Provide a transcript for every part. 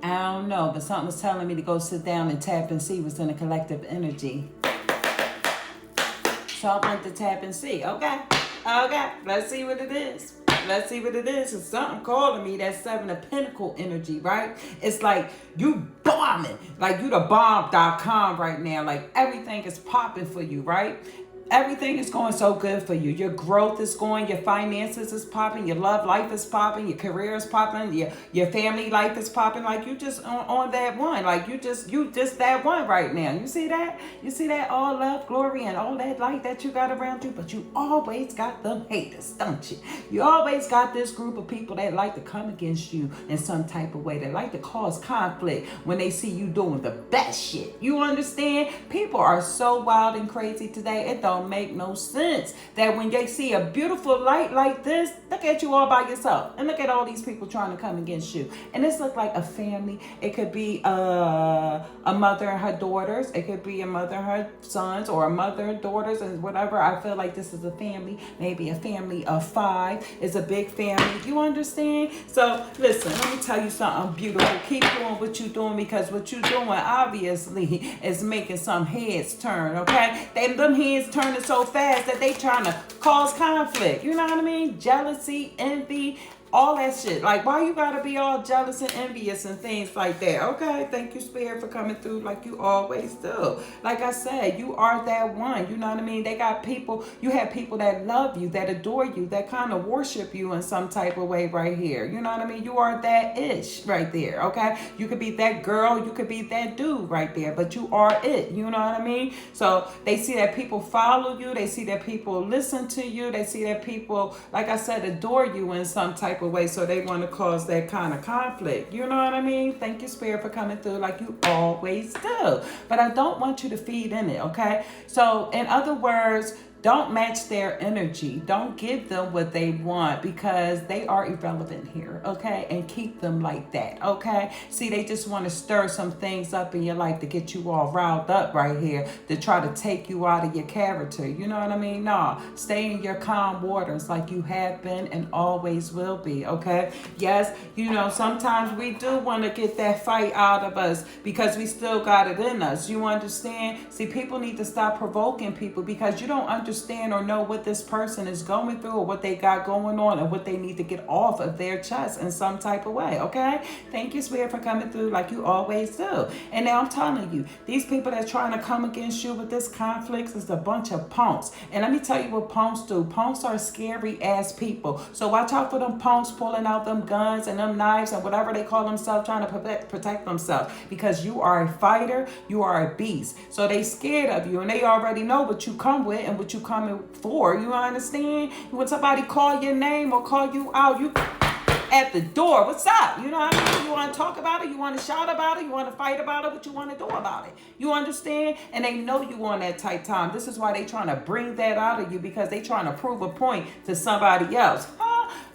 I don't know, but something was telling me to go sit down and tap and see what's in the collective energy. So I went to tap and see. Okay. Let's see what it is. Let's see what it is. It's something calling me that Seven of Pentacle energy, right? It's like you bombing. Like you the bomb.com right now. Like everything is popping for you, right? Everything is going so good for you. Your growth is going, your finances is popping, your love life is popping, your career is popping, your family life is popping. Like you just on that one. Like you just that one right now. You see that? You see that all love, glory, and all that light that you got around you, but you always got them haters, don't you? You always got this group of people that like to come against you in some type of way. They like to cause conflict when they see you doing the best shit. You understand? People are so wild and crazy today. It don't make no sense that when they see a beautiful light like this, look at you all by yourself and look at all these people trying to come against you. And this looks like a family. It could be a mother and her daughters. It could be a mother and her sons, or a mother and daughters, and whatever. I feel like this is a family, maybe a family of 5. It's a big family. You understand? So listen, let me tell you something beautiful. Keep doing what you're doing, because what you're doing obviously is making some heads turn. Okay, them heads turning so fast that they trying to cause conflict. You know what I mean? Jealousy, envy, all that shit. Like, why you gotta be all jealous and envious and things like that? Okay, thank you, Spirit, for coming through like you always do. Like I said, you are that one. You know what I mean? They got people, you have people that love you, that adore you, that kind of worship you in some type of way right here. You know what I mean? You are that ish right there, okay? You could be that girl, you could be that dude right there, but you are it. You know what I mean? So they see that people follow you, they see that people listen to you, they see that people, like I said, adore you in some type of way, so they want to cause that kind of conflict. You know what I mean? Thank you, Spirit, for coming through like you always do. But I don't want you to feed in it, okay? So in other words, don't match their energy. Don't give them what they want, because they are irrelevant here, okay? And keep them like that, okay? See, they just want to stir some things up in your life to get you all riled up right here, to try to take you out of your character. You know what I mean? No, stay in your calm waters like you have been and always will be, okay? Yes, you know, sometimes we do want to get that fight out of us because we still got it in us. You understand? See, people need to stop provoking people, because you don't understand or know what this person is going through, or what they got going on, and what they need to get off of their chest in some type of way, okay? Thank you, Spirit, for coming through like you always do. And now I'm telling you, these people that are trying to come against you with this conflict is a bunch of punks. And let me tell you what punks do. Punks are scary ass people. So watch out for them punks pulling out them guns and them knives and whatever they call themselves, trying to protect themselves, because you are a fighter, you are a beast. So they scared of you, and they already know what you come with and what you coming for. You understand? When somebody call your name or call you out, you at the door. What's up? You know what I mean? You want to talk about it? You want to shout about it? You want to fight about it? What you want to do about it? You understand? And they know you on that tight time. This is why they trying to bring that out of you, because they trying to prove a point to somebody else.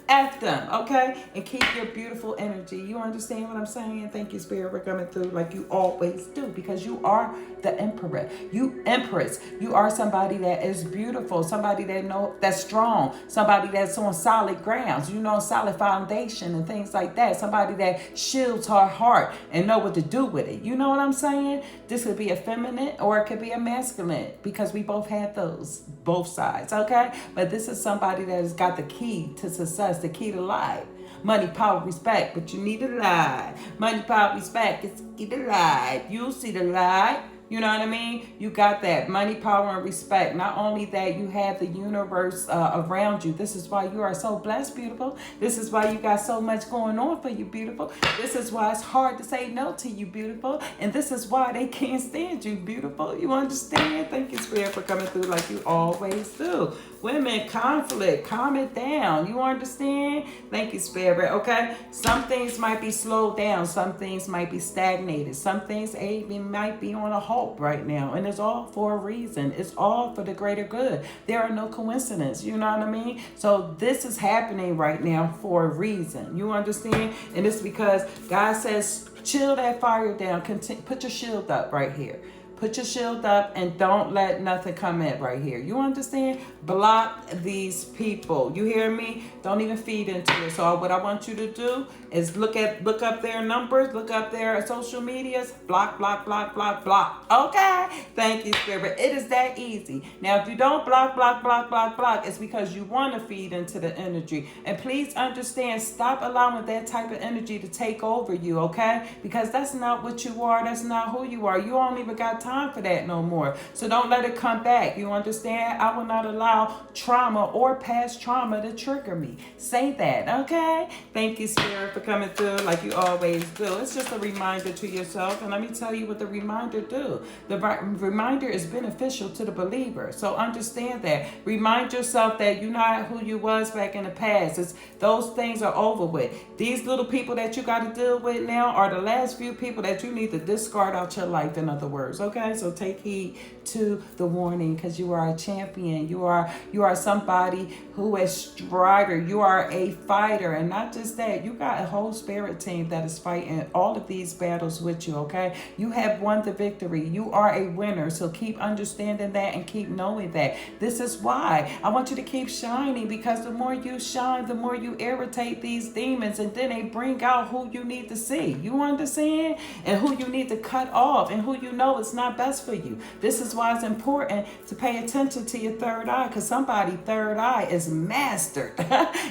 F them, okay? And keep your beautiful energy. You understand what I'm saying? Thank you, Spirit, for coming through like you always do, because you are the emperor. You empress. You are somebody that is beautiful, somebody that's strong, somebody that's on solid grounds, you know, solid foundation and things like that. Somebody that shields her heart and know what to do with it. You know what I'm saying? This could be a feminine or it could be a masculine, because we both have those, both sides, okay? But this is somebody that has got the key to success, the key to life. Money, power, respect, but you need the light. Money, power, respect, it's the light. You see the light. You know what I mean? You got that money, power, and respect. Not only that, you have the universe around you. This is why you are so blessed, beautiful. This is why you got so much going on for you, beautiful. This is why it's hard to say no to you, beautiful. And this is why they can't stand you, beautiful. You understand? Thank you, Spirit, for coming through like you always do. Women, conflict, calm it down. You understand? Thank you, Spirit, okay? Some things might be slowed down. Some things might be stagnated. Some things even might be on a halt right now, and it's all for a reason. It's all for the greater good. There are no coincidences. You know what I mean? So this is happening right now for a reason. You understand? And it's because God says, chill that fire down. Put your shield up right here. Put your shield up and don't let nothing come in right here. You understand? Block these people. You hear me? Don't even feed into it. So what I want you to do is look up their numbers, look up their social medias, block, block, block, block, block. Okay? Thank you, Spirit. It is that easy. Now, if you don't block, block, block, block, block, it's because you want to feed into the energy. And please understand, stop allowing that type of energy to take over you, okay? Because that's not what you are. That's not who you are. You don't even got time for that no more. So don't let it come back. You understand? I will not allow trauma or past trauma to trigger me. Say that, okay? Thank you, Spirit, for coming through like you always do. It's just a reminder to yourself. And let me tell you what the reminder do. The reminder is beneficial to the believer. So understand that. Remind yourself that you're not who you was back in the past. Those things are over with. These little people that you got to deal with now are the last few people that you need to discard out your life, in other words. Okay, so take heed to the warning, because you are a champion. You are somebody who is striver. You are a fighter. And not just that, you got a whole spirit team that is fighting all of these battles with you. Okay, you have won the victory. You are a winner. So keep understanding that and keep knowing that. This is why I want you to keep shining, because the more you shine, the more you irritate these demons, and then they bring out who you need to see. You understand? And who you need to cut off, and who you know is not best for you. This is why it's important to pay attention to your third eye, because somebody's third eye is mastered.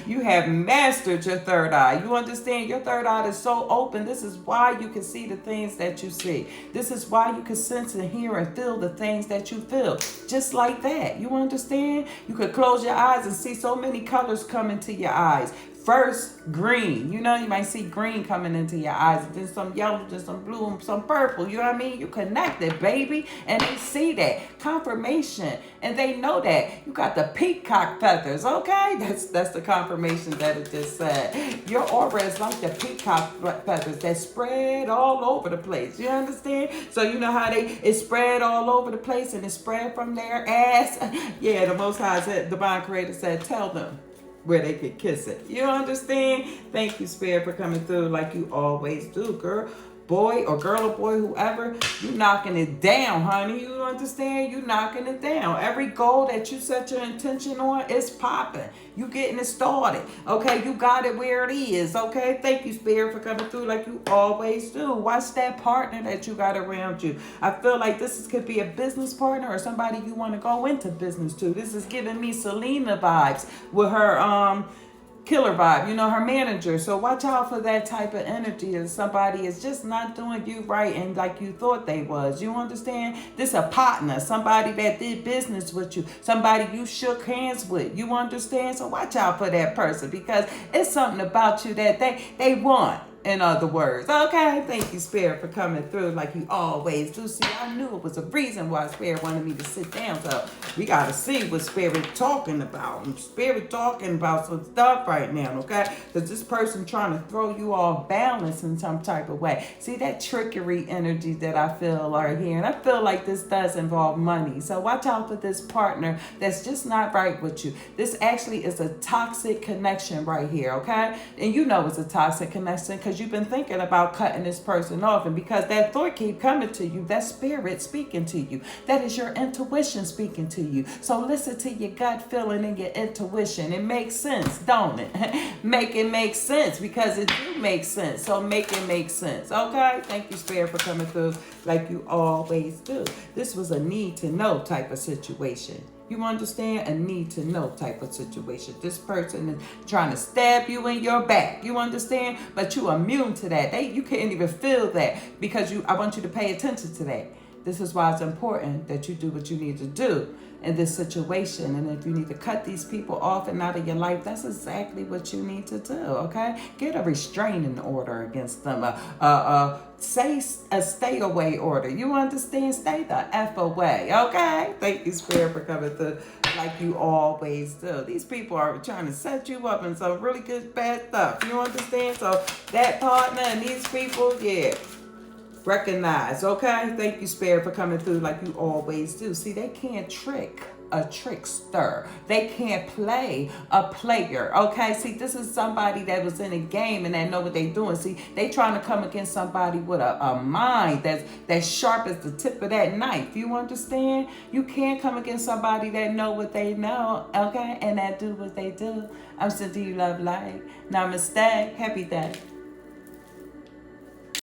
You have mastered your third eye. You understand? Your third eye is so open. This is why you can see the things that you see. This is why you can sense and hear and feel the things that you feel. Just like that. You understand? You could close your eyes and see so many colors come into your eyes. First, green. You know, you might see green coming into your eyes. Then some yellow, then some blue, and some purple. You know what I mean? You connected, baby. And they see that. Confirmation. And they know that. You got the peacock feathers, okay? That's the confirmation that it just said. Your aura is like the peacock feathers that spread all over the place. You understand? So you know how it spread all over the place, and it spread from their ass? Yeah, the Most High said, Divine Creator said, tell them where they could kiss it. You understand? Thank you, Spirit, for coming through like you always do, girl. Boy or girl or boy, whoever, you knocking it down, honey. You understand? You knocking it down. Every goal that you set your intention on is popping. You getting it started. Okay, you got it where it is. Okay, thank you, Spirit, for coming through like you always do. Watch that partner that you got around you. I feel like could be a business partner or somebody you want to go into business to. This is giving me Selena vibes with her killer vibe, you know, her manager. So watch out for that type of energy, and somebody is just not doing you right and like you thought they was. You understand? This a partner, somebody that did business with you, somebody you shook hands with. You understand? So watch out for that person, because it's something about you that they want. In other words, okay, thank you, Spirit, for coming through like you always do. See, I knew it was a reason why Spirit wanted me to sit down. So we got to see what Spirit talking about. And Spirit talking about some stuff right now, okay? Because this person trying to throw you off balance in some type of way. See that trickery energy that I feel right here. And I feel like this does involve money. So watch out for this partner that's just not right with you. This actually is a toxic connection right here, okay? And you know it's a toxic connection because you've been thinking about cutting this person off, and because that thought keep coming to you, that spirit speaking to you, that is your intuition speaking to you. So listen to your gut feeling and your intuition. It makes sense, don't it? Make it make sense, because it do make sense. So make it make sense, okay? Thank you, Spirit, for coming through like you always do. This was a need to know type of situation. You understand? A need to know type of situation. This person is trying to stab you in your back. You understand? But you immune to that. You can't even feel that, because I want you to pay attention to that. This is why it's important that you do what you need to do in this situation. And if you need to cut these people off and out of your life, that's exactly what you need to do, okay? Get a restraining order against them. Say a stay away order. You understand? Stay the F away, okay? Thank you, Spirit, for coming through like you always do. These people are trying to set you up in some really good bad stuff. You understand? So that partner and these people, yeah, recognize, okay? Thank you, Spirit, for coming through like you always do. See, they can't trick a trickster. They can't play a player. Okay, see, this is somebody that was in a game and that know what they're doing. See, they trying to come against somebody with a mind that's sharp as the tip of that knife. You understand? You can't come against somebody that know what they know, okay, and that do what they do. I'm sending you love, light. Namaste. Happy day.